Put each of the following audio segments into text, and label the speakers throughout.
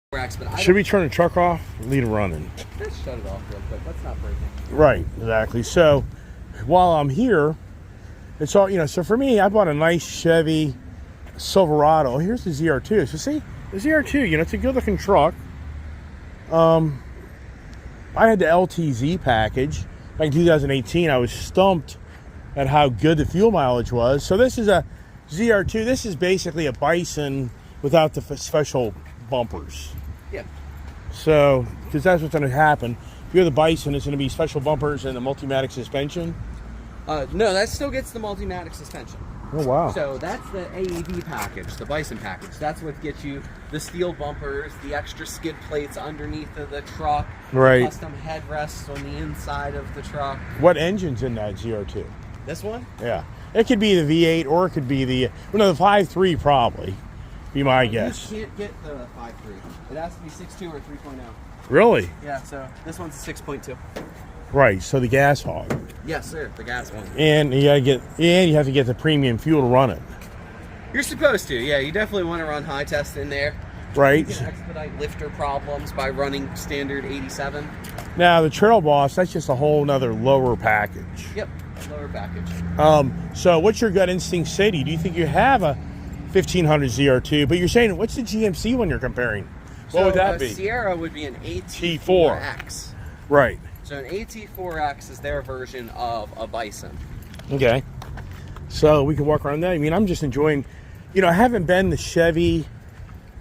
Speaker 1: But
Speaker 2: should we turn the truck off? Leave it running.
Speaker 1: Let's shut it off real quick. Let's not break it.
Speaker 2: Right, exactly. So while I'm here, it's all, so for me, I bought a nice Chevy Silverado. Here's the ZR2. So see, the ZR2, it's a good looking truck. I had the LTZ package back in 2018. I was stumped at how good the fuel mileage was. So this is a ZR2. This is basically a Bison without the special bumpers.
Speaker 1: Yeah.
Speaker 2: So, because that's what's going to happen. If you're the Bison, it's going to be special bumpers and the Multimatic suspension.
Speaker 1: No, that still gets the Multimatic suspension.
Speaker 2: Oh, wow.
Speaker 1: So that's the AEV package, the Bison package. That's what gets you the steel bumpers, the extra skid plates underneath of the truck,
Speaker 2: right,
Speaker 1: custom headrests on the inside of the truck.
Speaker 2: What engine's in that ZR2?
Speaker 1: This one?
Speaker 2: Yeah. It could be the V8 or it could be the 5.3 probably, be my guess.
Speaker 1: You can't get the 5.3. It has to be 6.2 or 3.0.
Speaker 2: Really?
Speaker 1: Yeah, so this one's a 6.2.
Speaker 2: Right, so the gas hog.
Speaker 1: Yes, sir, the gas one.
Speaker 2: And you have to get the premium fuel to run it.
Speaker 1: You're supposed to, yeah. You definitely want to run high test in there.
Speaker 2: Right.
Speaker 1: You can expedite lifter problems by running standard 87.
Speaker 2: Now the Trail Boss, that's just a whole nother lower package.
Speaker 1: Yep, lower package.
Speaker 2: So what's your gut instinct say to you? Do you think you have a 1500 ZR2? But you're saying, what's the GMC one you're comparing? What would that be?
Speaker 1: Sierra would be an AT4X.
Speaker 2: Right.
Speaker 1: So an AT4X is their version of a Bison.
Speaker 2: Okay. So we can walk around that. I mean, I'm just enjoying, I haven't been the Chevy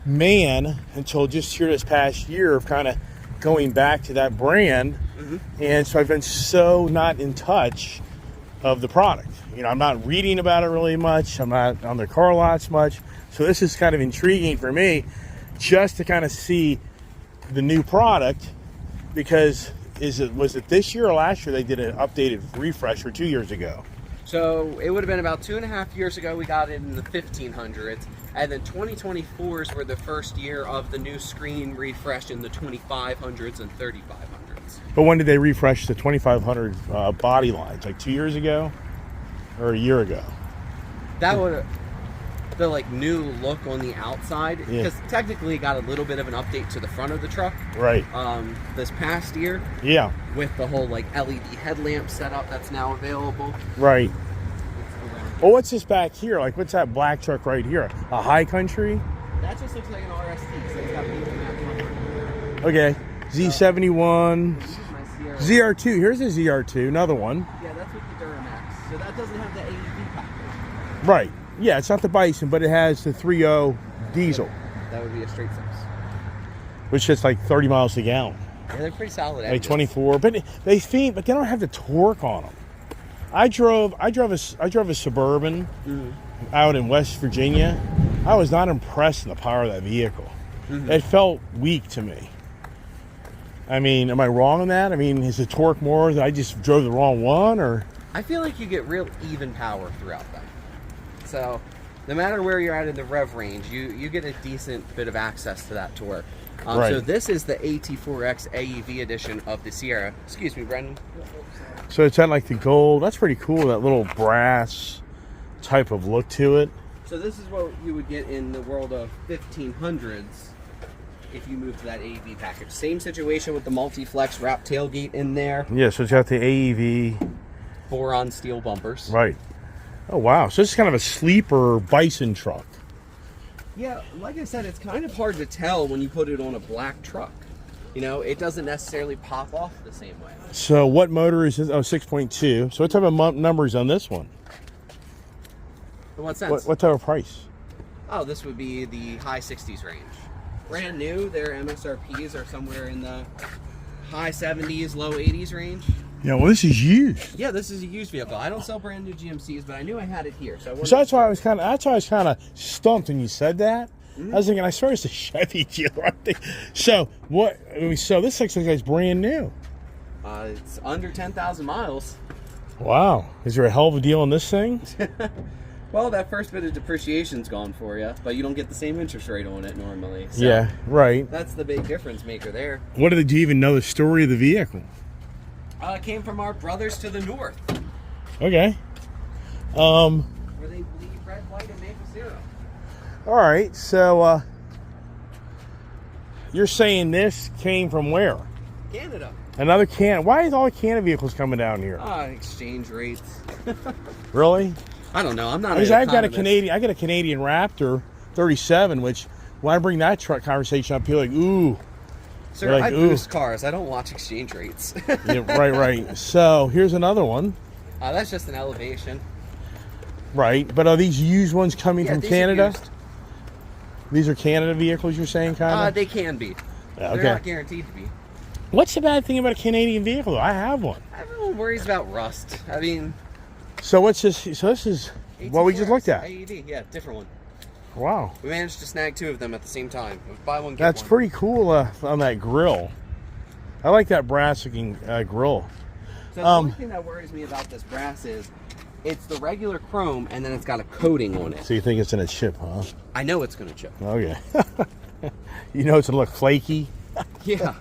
Speaker 2: man until just here this past year of kind of going back to that brand. Mm-hmm. And so I've been so not in touch of the product. I'm not reading about it really much. I'm not on the car lots much. So this is kind of intriguing for me just to kind of see the new product, because was it this year or last year they did an updated refresh, or 2 years ago?
Speaker 1: So it would have been about 2.5 years ago we got it in the 1500s, and then 2024s were the first year of the new screen refresh in the 2500s and 3500s.
Speaker 2: But when did they refresh the 2500 body lines? Like 2 years ago or a year ago?
Speaker 1: That would have the new look on the outside, because technically it got a little bit of an update to the front of the truck.
Speaker 2: Right.
Speaker 1: This past year.
Speaker 2: Yeah.
Speaker 1: With the whole LED headlamp setup that's now available.
Speaker 2: Right. Well, what's this back here? What's that black truck right here? A High Country?
Speaker 1: That just looks like an RST, so it's got paint.
Speaker 2: Okay. Z71. ZR2. Here's a ZR2. Another one.
Speaker 1: Yeah, that's with the Duramax. So that doesn't have the AEV package.
Speaker 2: Right. Yeah, it's not the Bison, but it has the 3.0 diesel.
Speaker 1: That would be a straight 6.
Speaker 2: Which is like 30 miles a gallon.
Speaker 1: Yeah, they're pretty solid.
Speaker 2: Like 24, but they don't have the torque on them. I drove a Suburban out in West Virginia. I was not impressed in the power of that vehicle. Mm-hmm. It felt weak to me. I mean, am I wrong on that? I mean, is the torque more that I just drove the wrong one, or?
Speaker 1: I feel like you get real even power throughout them. So, no matter where you're at in the rev range, you get a decent bit of access to that torque.
Speaker 2: Right.
Speaker 1: So this is the AT4X AEV edition of the Sierra. Excuse me, Brendan.
Speaker 2: So it's got like the gold. That's pretty cool, that little brass type of look to it.
Speaker 1: So this is what you would get in the world of 1500s if you move to that AEV package. Same situation with the multi-flex wrap tailgate in there.
Speaker 2: Yeah, so it's got the AEV.
Speaker 1: Boron steel bumpers.
Speaker 2: Right. Oh, wow. So this is kind of a sleeper Bison truck.
Speaker 1: Yeah, like I said, it's kind of hard to tell when you put it on a black truck. It doesn't necessarily pop off the same way.
Speaker 2: So what motor is this? Oh, 6.2. So what type of numbers on this one?
Speaker 1: In what sense?
Speaker 2: What type of price?
Speaker 1: Oh, this would be the high 60s range. Brand new, their MSRPs are somewhere in the high 70s, low 80s range.
Speaker 2: Yeah, well, this is used.
Speaker 1: Yeah, this is a used vehicle. I don't sell brand new GMCs, but I knew I had it here. So
Speaker 2: that's why I was kind of stumped when you said that. Mm-hmm. I was thinking, I swear it's a Chevy dealer. So what? So this looks like it's brand new.
Speaker 1: It's under 10,000 miles.
Speaker 2: Wow, is there a hell of a deal on this thing?
Speaker 1: Well, that first bit of depreciation's gone for you, but you don't get the same interest rate on it normally. So
Speaker 2: yeah, right.
Speaker 1: That's the big difference maker there.
Speaker 2: Do you even know the story of the vehicle?
Speaker 1: It came from our brothers to the north.
Speaker 2: Okay.
Speaker 1: Where they bleed red, white, and maple syrup.
Speaker 2: All right, so You're saying this came from where?
Speaker 1: Canada.
Speaker 2: Another can. Why is all the Canada vehicles coming down here?
Speaker 1: Exchange rates.
Speaker 2: Really?
Speaker 1: I don't know. I'm not.
Speaker 2: Because I've got a Canadian. I got a Canadian Raptor 37, which when I bring that truck conversation up, you're like, ooh.
Speaker 1: Sir,
Speaker 2: like,
Speaker 1: I boost cars. I don't watch exchange rates.
Speaker 2: Yeah, right. So here's another one.
Speaker 1: That's just an elevation.
Speaker 2: Right, but are these used ones coming from Canada?
Speaker 1: Used.
Speaker 2: These are Canada vehicles, you're saying, kind of?
Speaker 1: They can be.
Speaker 2: Okay.
Speaker 1: They're not guaranteed to be.
Speaker 2: What's the bad thing about a Canadian vehicle, though? I have one.
Speaker 1: Everyone worries about rust. I mean...
Speaker 2: So what's this? So this is what we just looked at.
Speaker 1: AED, yeah, different one.
Speaker 2: Wow.
Speaker 1: We managed to snag 2 of them at the same time. Buy one, get
Speaker 2: That's
Speaker 1: one.
Speaker 2: pretty cool on that grill. I like that brass-looking grill.
Speaker 1: So the only thing that worries me about this brass is it's the regular chrome, and then it's got a coating on it.
Speaker 2: So you think it's gonna chip, huh?
Speaker 1: I know it's going to chip.
Speaker 2: Okay. You know it's gonna look flaky.
Speaker 1: Yeah.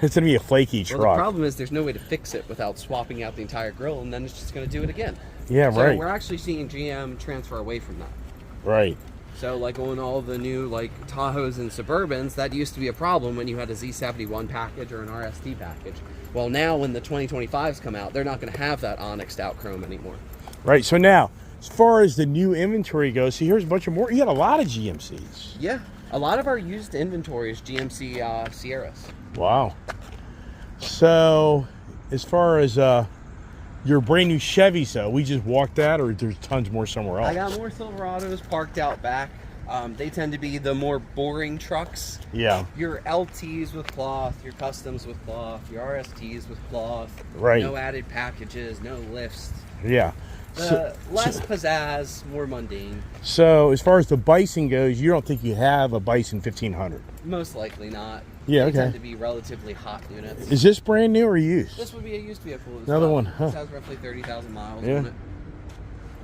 Speaker 2: It's gonna be a flaky truck.
Speaker 1: Well, the problem is there's no way to fix it without swapping out the entire grill, and then it's just going to do it again.
Speaker 2: Yeah,
Speaker 1: so
Speaker 2: right.
Speaker 1: We're actually seeing GM transfer away from that.
Speaker 2: Right.
Speaker 1: So like on all the new like Tahoes and Suburbans, that used to be a problem when you had a Z71 package or an RST package. Well, now when the 2025s come out, they're not going to have that onyxed out chrome anymore.
Speaker 2: Right. So now, as far as the new inventory goes, see, here's a bunch of more. You got a lot of GMCs.
Speaker 1: Yeah. A lot of our used inventory is GMC Sierras.
Speaker 2: Wow. So, as far as your brand new Chevys, though, we just walked that, or there's tons more somewhere else?
Speaker 1: I got more Silverados parked out back. They tend to be the more boring trucks.
Speaker 2: Yeah.
Speaker 1: Your LTs with cloth, your customs with cloth, your RSTs with cloth.
Speaker 2: Right.
Speaker 1: No added packages, no lifts.
Speaker 2: Yeah.
Speaker 1: Less pizzazz, more mundane.
Speaker 2: So, as far as the Bison goes, you don't think you have a Bison 1500?
Speaker 1: Most likely not.
Speaker 2: Yeah,
Speaker 1: They tend
Speaker 2: okay.
Speaker 1: to be relatively hot units.
Speaker 2: Is this brand new or used?
Speaker 1: This would be a used vehicle.
Speaker 2: Another one, huh?
Speaker 1: This has roughly 30,000 miles
Speaker 2: Yeah.
Speaker 1: on it.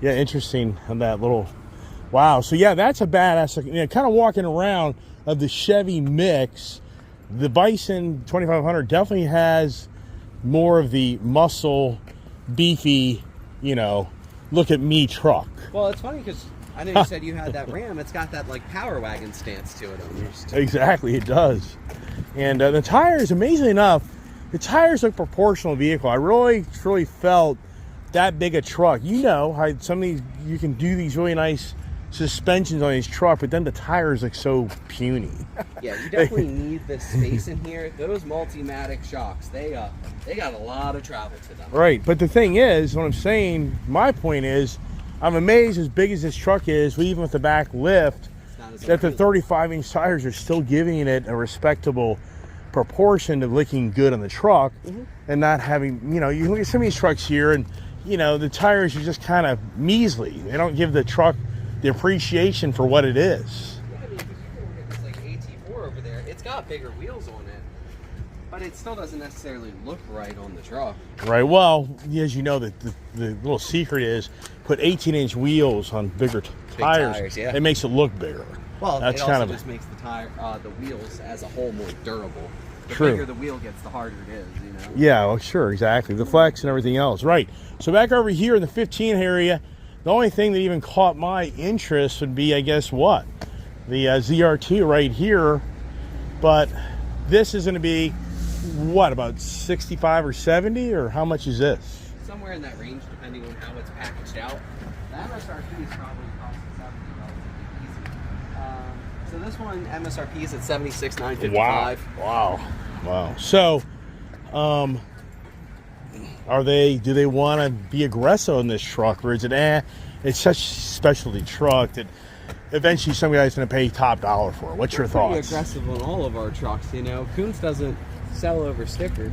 Speaker 2: Yeah, interesting on that little... Wow, so yeah, that's a badass... You know, kind of walking around of the Chevy mix, the Bison 2500 definitely has more of the muscle, beefy, you know, look at me truck.
Speaker 1: Well, it's funny because I know you said you had that Ram. It's got that like power wagon stance to it almost.
Speaker 2: Exactly, it does. And the tires, amazingly enough, the tires look proportional to the vehicle. I really, truly felt that big a truck. You know how some of these, you can do these really nice suspensions on these truck, but then the tires look so puny.
Speaker 1: Yeah, you definitely need this space in here. Those Multimatic shocks, they got a lot of travel to them.
Speaker 2: Right, but the thing is, what I'm saying, my point is, I'm amazed as big as this truck is, even with the back lift, that the 35-inch tires are still giving it a respectable proportion to looking good on the truck, and not having, you know, you look at some of these trucks here, and, you know, the tires are just kind of measly. They don't give the truck the appreciation for what it is.
Speaker 1: Yeah, I mean, because you can look at this like AT4 over there. It's got bigger wheels on it, but it still doesn't necessarily look right on the truck.
Speaker 2: Right. Well, as you know, the little secret is put 18-inch wheels on bigger tires.
Speaker 1: Yeah.
Speaker 2: It makes it look bigger.
Speaker 1: Well,
Speaker 2: that's
Speaker 1: it
Speaker 2: kind
Speaker 1: also
Speaker 2: of
Speaker 1: just makes the wheels as a whole more durable. The
Speaker 2: True.
Speaker 1: bigger the wheel gets, the harder it is, you know?
Speaker 2: Yeah, well, sure, exactly. The flex and everything else. Right. So back over here in the 15 area, the only thing that even caught my interest would be, I guess, what? The ZR2 right here. But this is going to be, what, about 65 or 70? Or how much is this?
Speaker 1: Somewhere in that range, depending on how it's packaged out. The MSRP is probably costing $70 easy. So this one, MSRP is at $76,955.
Speaker 2: Wow. So, do they want to be aggressive on this truck, or is it, it's such a specialty truck that eventually some guy's going to pay top dollar for it? What's your thoughts?
Speaker 1: Pretty aggressive on all of our trucks, you know. Kuntz doesn't sell over sticker.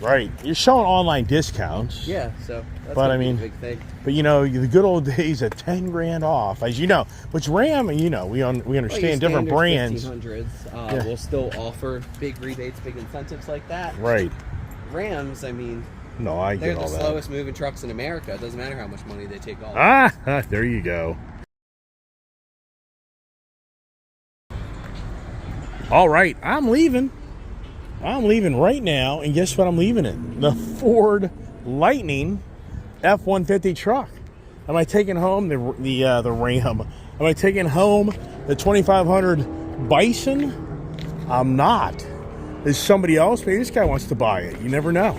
Speaker 2: Right. You're showing online discounts.
Speaker 1: Yeah, so that's
Speaker 2: But, I
Speaker 1: a
Speaker 2: mean,
Speaker 1: big thing.
Speaker 2: But, you know, the good old days at 10 grand off, as you know, which Ram, you know, we understand different brands.
Speaker 1: 1500s will still offer big rebates, big incentives like that.
Speaker 2: Right.
Speaker 1: Rams, I mean,
Speaker 2: No, I
Speaker 1: they're
Speaker 2: get
Speaker 1: the
Speaker 2: all that.
Speaker 1: slowest moving trucks in America. It doesn't matter how much money they take off.
Speaker 2: Ah, there you go. All right, I'm leaving. I'm leaving right now, and guess what I'm leaving in? The Ford Lightning F-150 truck. Am I taking home the Ram? Am I taking home the 2500 Bison? I'm not. There's somebody else, maybe this guy wants to buy it. You never know.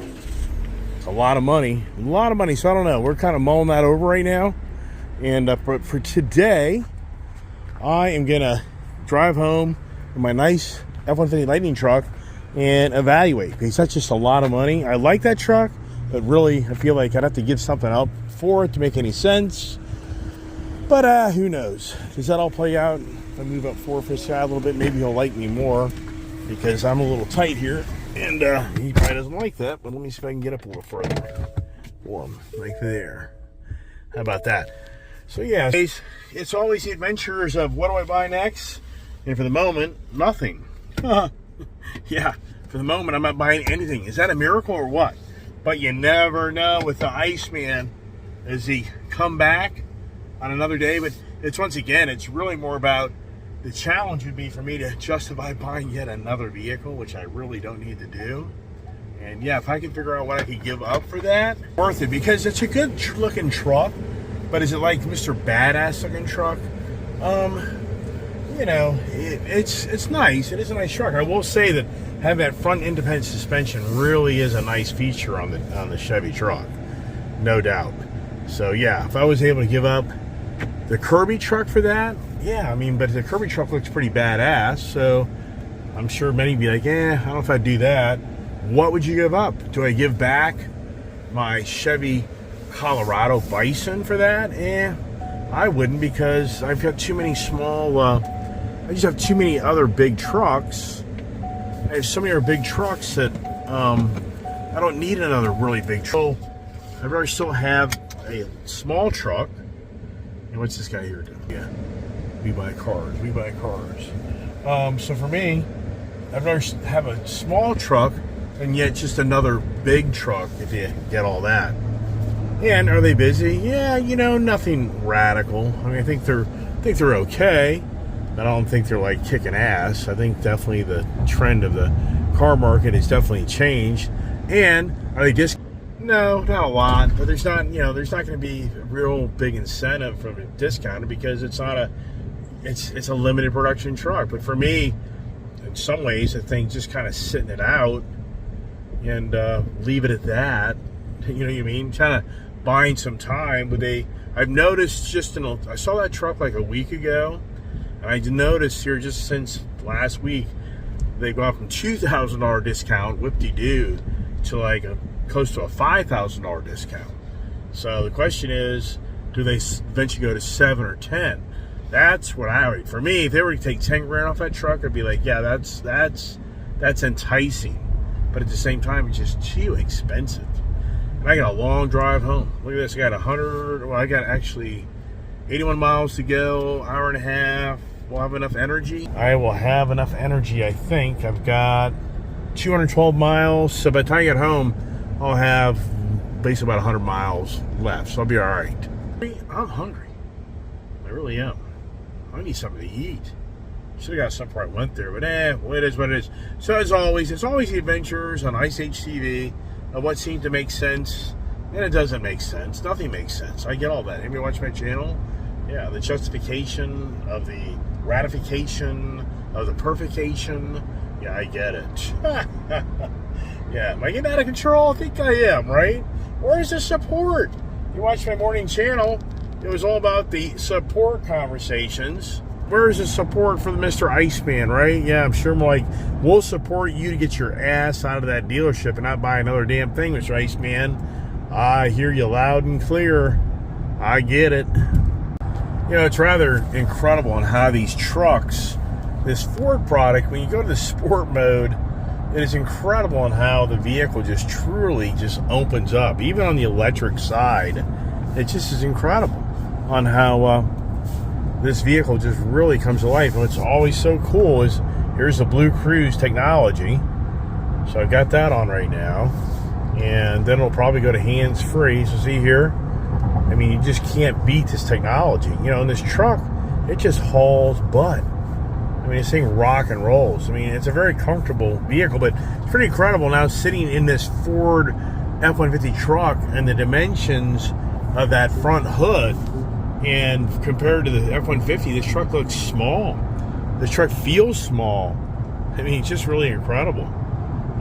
Speaker 2: It's a lot of money. A lot of money, so I don't know. We're kind of mulling that over right now. And for today, I am going to drive home in my nice F-150 Lightning truck and evaluate, because that's just a lot of money. I like that truck, but really I feel like I'd have to give something up for it to make any sense. But who knows? Does that all play out? If I move up forward for this guy a little bit, maybe he'll like me more, because I'm a little tight here, and he probably doesn't like that. But let me see if I can get up a little further for him, like there. How about that? So yeah, it's always the adventures of what do I buy next, and for the moment, nothing. Yeah, for the moment, I'm not buying anything. Is that a miracle or what? But you never know with the Iceman. Does he come back on another day? But it's, once again, it's really more about the challenge would be for me to justify buying yet another vehicle, which I really don't need to do. And yeah, if I can figure out what I could give up for that, worth it, because it's a good looking truck. But is it like Mr. Badass looking truck? You know, it's nice. It is a nice truck. I will say that having that front independent suspension really is a nice feature on the Chevy truck, no doubt. So yeah, if I was able to give up the Kirby truck for that, yeah, I mean, but the Kirby truck looks pretty badass. So I'm sure many would be like, I don't know if I'd do that. What would you give up? Do I give back my Chevy Colorado Bison for that? I wouldn't, because I've got too many small, I just have too many other big trucks. I have so many other big trucks that I don't need another really big truck. I'd rather still have a small truck. And what's this guy here doing? Yeah, we buy cars. We buy cars. So for me, I'd rather have a small truck and yet just another big truck if you get all that. And are they busy? Yeah, you know, nothing radical. I mean, I think they're okay. I don't think they're like kicking ass. I think definitely the trend of the car market has definitely changed. And are they just? No, not a lot. But there's not going to be a real big incentive from a discount, because it's not it's a limited production truck. But for me, in some ways, I think just kind of sitting it out and leave it at that. You know what I mean? Kind of buying some time. But I've noticed I saw that truck like a week ago. And I noticed here just since last week, they've gone from $2,000 discount, whoop-de-doo, to like close to a $5,000 discount. So the question is, do they eventually go to 7 or 10? That's what for me, if they were to take 10 grand off that truck, I'd be like, yeah, that's enticing. But at the same time, it's just too expensive. And I got a long drive home. Look at this, I got actually 81 miles to go, hour and a half. We'll have enough energy. I will have enough energy, I think. I've got 212 miles. So by the time I get home, I'll have basically about 100 miles left. So I'll be all right. I'm hungry. I really am. I need something to eat. Should have got some before I went there. But well, it is what it is. So as always, it's always the adventures on Ice Age TV of what seemed to make sense. And it doesn't make sense. Nothing makes sense. I get all that. Anybody watch my channel? Yeah, the justification of the ratification of the perfection. Yeah, I get it. Yeah, am I getting out of control? I think I am, right? Where's the support? You watch my morning channel, it was all about the support conversations. Where's the support for the Mr. Iceman, right? Yeah, I'm sure I'm like, we'll support you to get your ass out of that dealership and not buy another damn thing, Mr. Iceman. I hear you loud and clear. I get it. You know, it's rather incredible on how these trucks, this Ford product, when you go to the sport mode, it is incredible on how the vehicle just truly just opens up. Even on the electric side, it just is incredible on how this vehicle just really comes to life. And what's always so cool is here's the Blue Cruise technology. So I've got that on right now. And then it'll probably go to hands-free. So see here, I mean, you just can't beat this technology. You know, in this truck, it just hauls butt. I mean, this thing rock and rolls. I mean, it's a very comfortable vehicle, but it's pretty incredible now sitting in this Ford F-150 truck and the dimensions of that front hood. And compared to the F-150, this truck looks small. This truck feels small. I mean, it's just really incredible.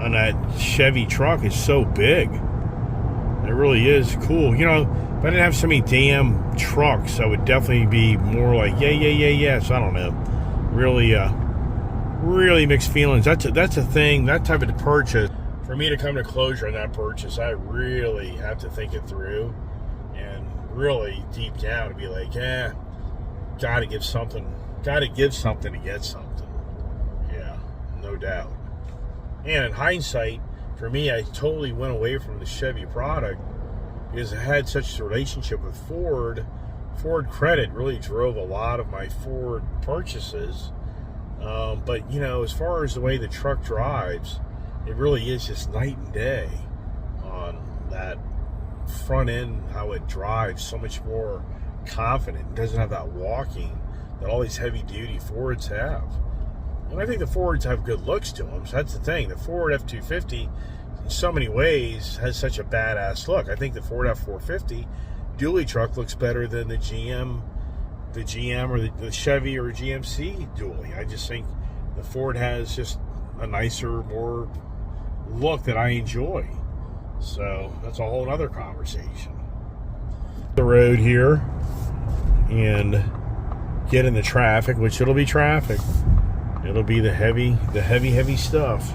Speaker 2: And that Chevy truck is so big. It really is cool. You know, if I didn't have so many damn trucks, I would definitely be more like, yes. I don't know. Really, really mixed feelings. That's a thing, that type of purchase. For me to come to closure on that purchase, I really have to think it through. And really deep down to be like, gotta give something to get something. Yeah, no doubt. And in hindsight, for me, I totally went away from the Chevy product because I had such a relationship with Ford. Ford credit really drove a lot of my Ford purchases. But, you know, as far as the way the truck drives, it really is just night and day on that front end, how it drives so much more confident. It doesn't have that walking that all these heavy duty Fords have. And I think the Fords have good looks to them. So that's the thing. The Ford F-250, in so many ways, has such a badass look. I think the Ford F-450 dually truck looks better than the GM or the Chevy or GMC dually. I just think the Ford has just a nicer, more look that I enjoy. So that's a whole other conversation. The road here and get in the traffic, which it'll be traffic. It'll be the heavy stuff.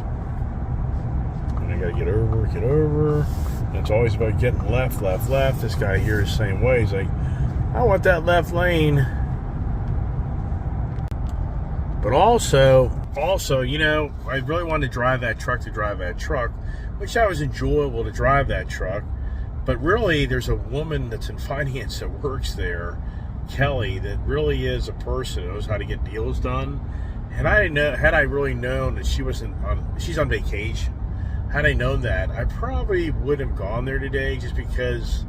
Speaker 2: And I gotta get over. And it's always about getting left. This guy here is the same way. He's like, I want that left lane. But also, you know, I really wanted to drive that truck, which I was enjoyable to drive that truck. But really, there's a woman that's in finance that works there, Kelly, that really is a person that knows how to get deals done. And I didn't know, had I really known that she's on vacation, had I known that, I probably wouldn't have gone there today, just because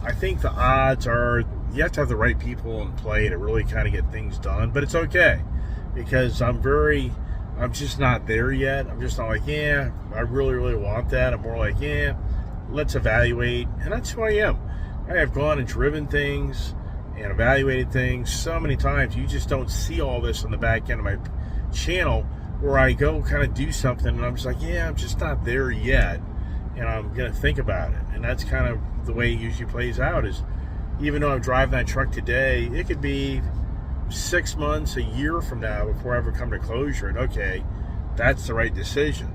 Speaker 2: I think the odds are you have to have the right people in play to really kind of get things done. But it's okay, because I'm just not there yet. I'm just not like, I really want that. I'm more like, let's evaluate. And that's who I am. I have gone and driven things and evaluated things so many times. You just don't see all this on the back end of my channel, where I go kind of do something and I'm just like, I'm just not there yet, and I'm gonna think about it. And that's kind of the way it usually plays out. Is even though I'm driving that truck today, it could be 6 months, a year from now before I ever come to closure and okay, that's the right decision.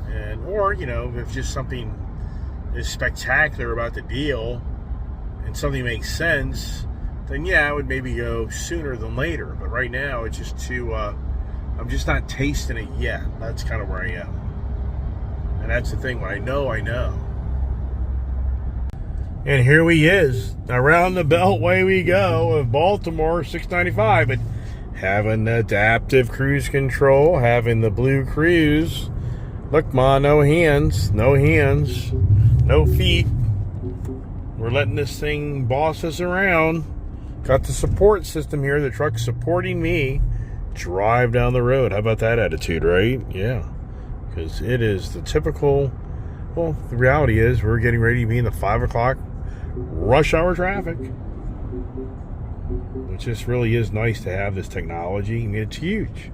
Speaker 2: And or, you know, if just something is spectacular about the deal and something makes sense, then I would maybe go sooner than later. But right now, it's just too, I'm just not tasting it yet. That's kind of where I am. And that's the thing, when I know. And here he is, around the beltway we go of Baltimore 695, but having the adaptive cruise control, having the blue cruise. Look, Ma, no hands, no feet. We're letting this thing boss us around. Got the support system here. The truck's supporting me. Drive down the road. How about that attitude, right? Yeah. Because it is the typical, well, the reality is we're getting ready to be in the 5 o'clock rush hour traffic. Which just really is nice to have this technology. I mean, it's huge.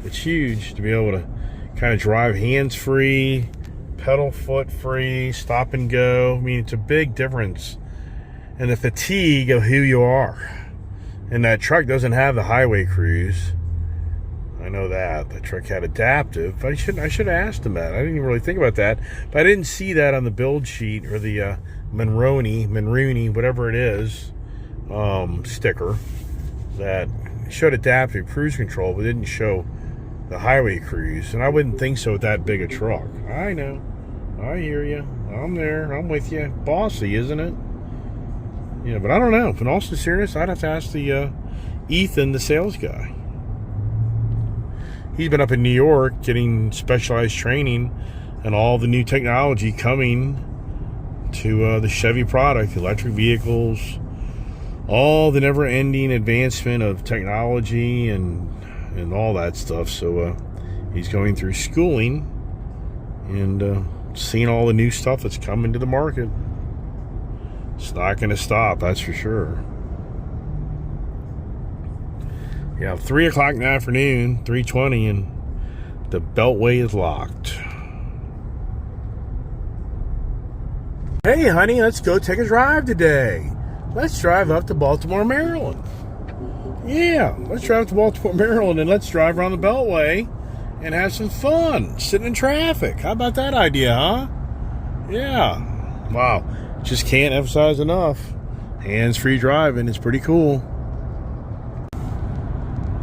Speaker 2: It's huge to be able to kind of drive hands-free, pedal foot-free, stop and go. I mean, it's a big difference in the fatigue of who you are. And that truck doesn't have the highway cruise. I know that. The truck had adaptive. I should have asked him that. I didn't even really think about that. But I didn't see that on the build sheet or the Monroney, whatever it is, sticker that showed adaptive cruise control, but didn't show the highway cruise. And I wouldn't think so with that big a truck. I know. I hear you. I'm there. I'm with you. Bossy, isn't it? Yeah, but I don't know. In all seriousness, I'd have to ask the Ethan, the sales guy. He's been up in New York getting specialized training and all the new technology coming to the Chevy product, electric vehicles, all the never-ending advancement of technology and all that stuff. So he's going through schooling and seeing all the new stuff that's coming to the market. It's not going to stop, that's for sure. Yeah, 3 o'clock in the afternoon, 3:20, and The beltway is locked. Hey, honey, let's go take a drive today. Let's drive up to Baltimore, Maryland. Yeah, let's drive to Baltimore, Maryland, and let's drive around the beltway and have some fun sitting in traffic. How about that idea, huh? Yeah. Wow. Just can't emphasize enough. Hands-free driving is pretty cool.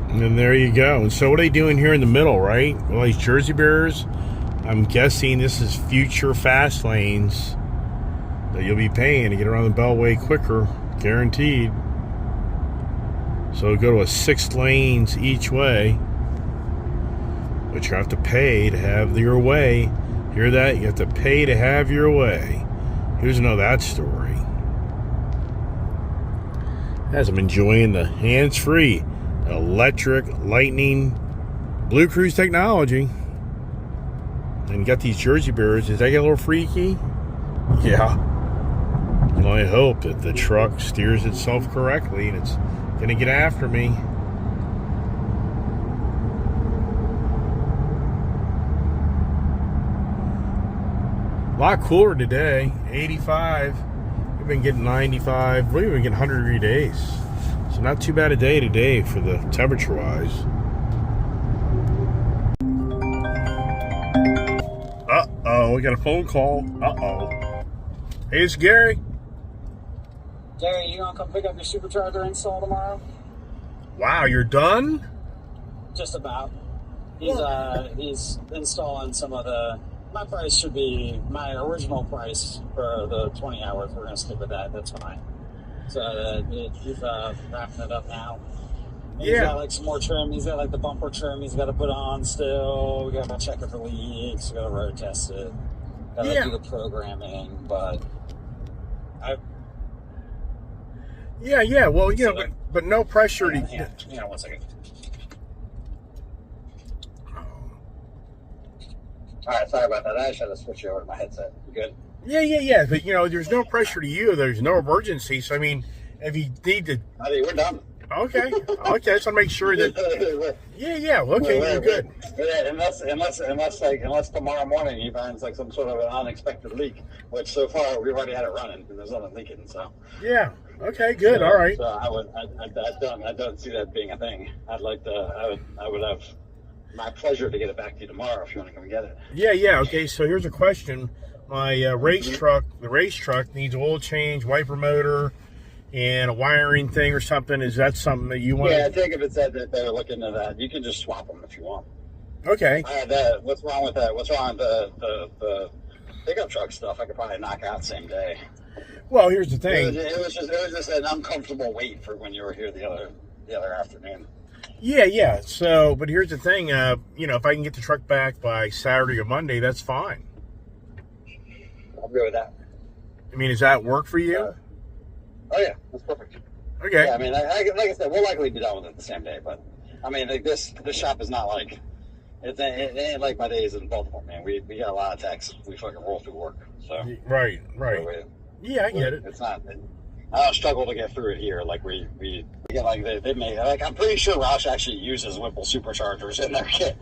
Speaker 2: And there you go. And so what are they doing here in the middle, right? Well, these Jersey Bears, I'm guessing this is future fast lanes that you'll be paying to get around the beltway quicker, guaranteed. So go to 6 lanes each way, but you have to pay to have your way. Hear that? You have to pay to have your way. Here's another that story. As I'm enjoying the hands-free electric lightning Blue Cruise technology, and you got these Jersey Bears. Does that get a little freaky? Yeah. You can only hope that the truck steers itself correctly and it's gonna get after me. A lot cooler today. 85. We've been getting 95. We've been getting 100-degree days. So not too bad a day today for the temperature-wise. Uh-oh, we got a phone call. Uh-oh. Hey, it's Gary.
Speaker 3: Gary, you gonna come pick up your Supercharger install tomorrow?
Speaker 2: Wow, you're done?
Speaker 3: Just about. He's installing some of the. My price should be my original price for the 20 hours. We're gonna stick with that. That's fine. So he's wrapping it up now. And
Speaker 2: Yeah.
Speaker 3: He's got like some more trim. He's got like the bumper trim. He's got to put on still. We got to check it for leaks. We got to road test it. Got to do the programming, but
Speaker 2: Yeah. Well, you know, but no pressure to.
Speaker 3: Hang on 1 second. All right, sorry about that. I just had to switch you over to my headset. You good?
Speaker 2: Yeah. But you know, there's no pressure to you. There's no emergency. So I mean, if you need to.
Speaker 3: I think we're done.
Speaker 2: Okay. I just want to make sure that. Yeah. Okay, you're good.
Speaker 3: Unless tomorrow morning he finds like some sort of an unexpected leak, which so far we've already had it running because there's nothing leaking. So.
Speaker 2: Yeah. Okay. Good. All right.
Speaker 3: So I don't see that being a thing. I would have my pleasure to get it back to you tomorrow if you want to come get it.
Speaker 2: Yeah. Okay. So here's a question. My the race truck needs oil change, wiper motor, and a wiring thing or something. Is that something that you want?
Speaker 3: Yeah, I think if it said that they're looking at that, you can just swap them if you want.
Speaker 2: Okay.
Speaker 3: What's wrong with that? What's wrong with the pickup truck stuff? I could probably knock out same day.
Speaker 2: Well, here's the thing.
Speaker 3: It was just an uncomfortable wait for when you were here the other afternoon.
Speaker 2: Yeah. So, but here's the thing. You know, if I can get the truck back by Saturday or Monday, that's fine.
Speaker 3: I'll go with that.
Speaker 2: I mean, does that work for you?
Speaker 3: Oh yeah, that's perfect.
Speaker 2: Okay.
Speaker 3: Yeah, I mean, like I said, we'll likely be done with it the same day. But I mean, like this shop is not like it ain't like my days in Baltimore, man. We got a lot of techs. We fucking roll through work. So
Speaker 2: Right.
Speaker 3: So
Speaker 2: Yeah, I get it.
Speaker 3: It's not. I don't struggle to get through it here. Like we get like they make like I'm pretty sure Roush actually uses Whipple superchargers in their kit.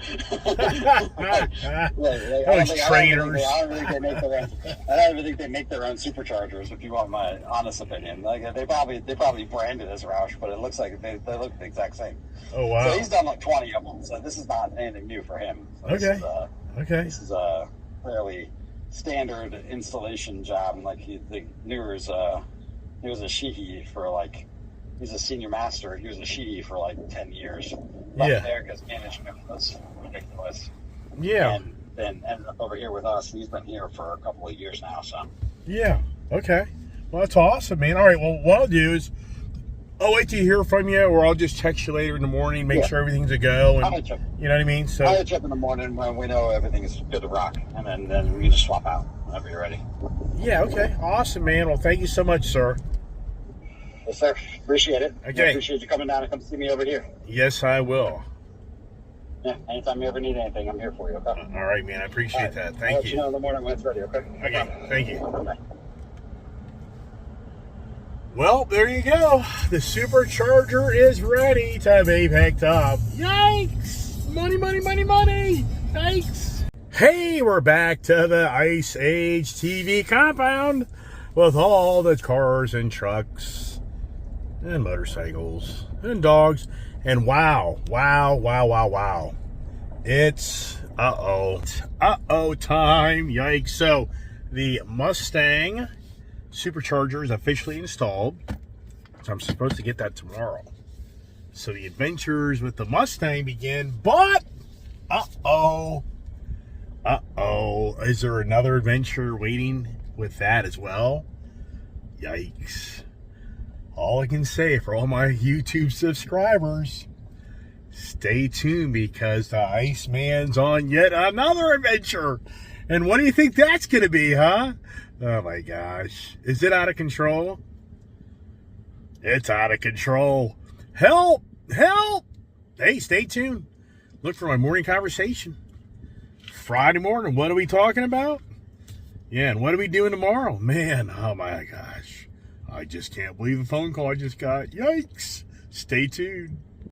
Speaker 3: I don't even think they make their own superchargers. If you want my honest opinion, like they probably brand it as Roush, but it looks like they look the exact same.
Speaker 2: Oh wow!
Speaker 3: So he's done like 20 of them. So this is not anything new for him. So This is a fairly standard installation job, and like he was a Sheehy for like, he's a senior master. He was a Sheehy for like 10 years. There because management was ridiculous.
Speaker 2: Yeah.
Speaker 3: And then ended up over here with us. He's been here for a couple of years now. So.
Speaker 2: Yeah. Okay. Well, that's awesome, man. All right. Well, what I'll do is I'll wait to hear from you, or I'll just text you later in the morning, make sure everything's a go, and you know what I mean. So
Speaker 3: I'll hit you up in the morning when we know everything is good to rock, and then we can just swap out whenever you're ready.
Speaker 2: Yeah. Okay. Awesome, man. Well, thank you so much, sir.
Speaker 3: Yes, sir. Appreciate it.
Speaker 2: Okay.
Speaker 3: I appreciate you coming down and come see me over here.
Speaker 2: Yes, I will.
Speaker 3: Yeah. Anytime you ever need anything, I'm here for you. Okay.
Speaker 2: All right, man. I appreciate that.
Speaker 3: I'll
Speaker 2: Thank
Speaker 3: let
Speaker 2: you.
Speaker 3: you know in the morning when it's ready. Okay.
Speaker 2: Okay. Thank you.
Speaker 3: Bye.
Speaker 2: Well, there you go. The Supercharger is ready to be picked up. Yikes! Money. Nice. Hey, we're back to the Ice Age TV compound with all the cars and trucks and motorcycles and dogs. And wow. It's uh-oh time. Yikes. So the Mustang Supercharger is officially installed. So I'm supposed to get that tomorrow. So the adventures with the Mustang begin, but uh-oh. Is there another adventure waiting with that as well? Yikes. All I can say for all my YouTube subscribers, stay tuned because the Iceman's on yet another adventure. And what do you think that's going to be, huh? Oh my gosh. Is it out of control? It's out of control. Help! Help! Hey, stay tuned. Look for my morning conversation. Friday morning, what are we talking about? Yeah, and what are we doing tomorrow? Man, oh my gosh. I just can't believe the phone call I just got. Yikes. Stay tuned.